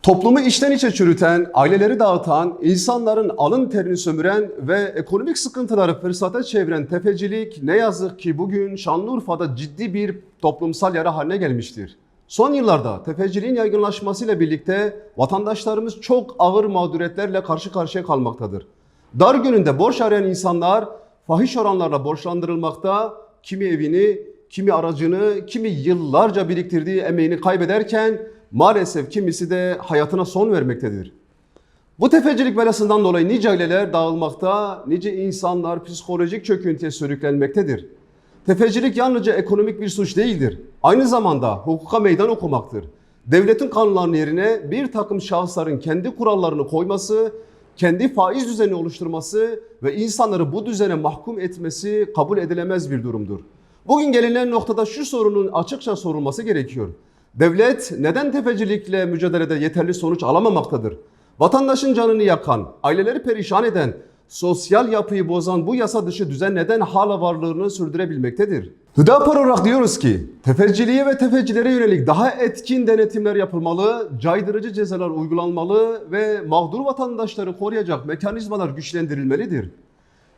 Toplumu içten içe çürüten, aileleri dağıtan, insanların alın terini sömüren ve ekonomik sıkıntıları fırsata çeviren tefecilik ne yazık ki bugün Şanlıurfa'da ciddi bir toplumsal yara haline gelmiştir. Son yıllarda tefeciliğin yaygınlaşmasıyla birlikte vatandaşlarımız çok ağır mağduriyetlerle karşı karşıya kalmaktadır. Dar gününde borç arayan insanlar fahiş oranlarla borçlandırılmakta, kimi evini, kimi aracını, kimi yıllarca biriktirdiği emeğini kaybederken maalesef kimisi de hayatına son vermektedir. Bu tefecilik belasından dolayı nice aileler dağılmakta, nice insanlar psikolojik çöküntüye sürüklenmektedir. Tefecilik yalnızca ekonomik bir suç değildir. Aynı zamanda hukuka meydan okumaktır. Devletin kanunlarının yerine bir takım şahısların kendi kurallarını koyması, kendi faiz düzeni oluşturması ve insanları bu düzene mahkum etmesi kabul edilemez bir durumdur. Bugün gelinen noktada şu sorunun açıkça sorulması gerekiyor. Devlet neden tefecilikle mücadelede yeterli sonuç alamamaktadır? Vatandaşın canını yakan, aileleri perişan eden, sosyal yapıyı bozan bu yasa dışı düzen neden hala varlığını sürdürebilmektedir? Hüdapar olarak diyoruz ki tefeciliğe ve tefecilere yönelik daha etkin denetimler yapılmalı, caydırıcı cezalar uygulanmalı ve mağdur vatandaşları koruyacak mekanizmalar güçlendirilmelidir.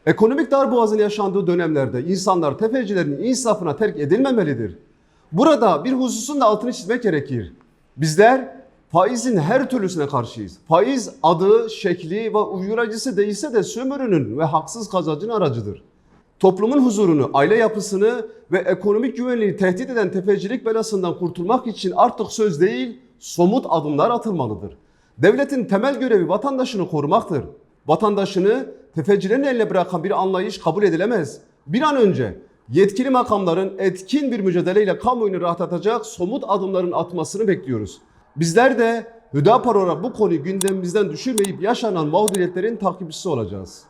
Ekonomik darboğazın yaşandığı dönemlerde insanlar tefecilerin insafına terk edilmemelidir. Burada bir hususun da altını çizmek gerekir. Bizler faizin her türlüsüne karşıyız. Faiz adı, şekli ve uygulacısı değilse de sömürünün ve haksız kazancın aracıdır. Toplumun huzurunu, aile yapısını ve ekonomik güvenliği tehdit eden tefecilik belasından kurtulmak için artık söz değil, somut adımlar atılmalıdır. Devletin temel görevi vatandaşını korumaktır. Vatandaşını tefecilerin eline bırakan bir anlayış kabul edilemez. Bir an önce yetkili makamların etkin bir mücadeleyle kamuoyunu rahatlatacak somut adımların atmasını bekliyoruz. Bizler de Hüdapar olarak bu konuyu gündemimizden düşürmeyip yaşanan mağduriyetlerin takipçisi olacağız.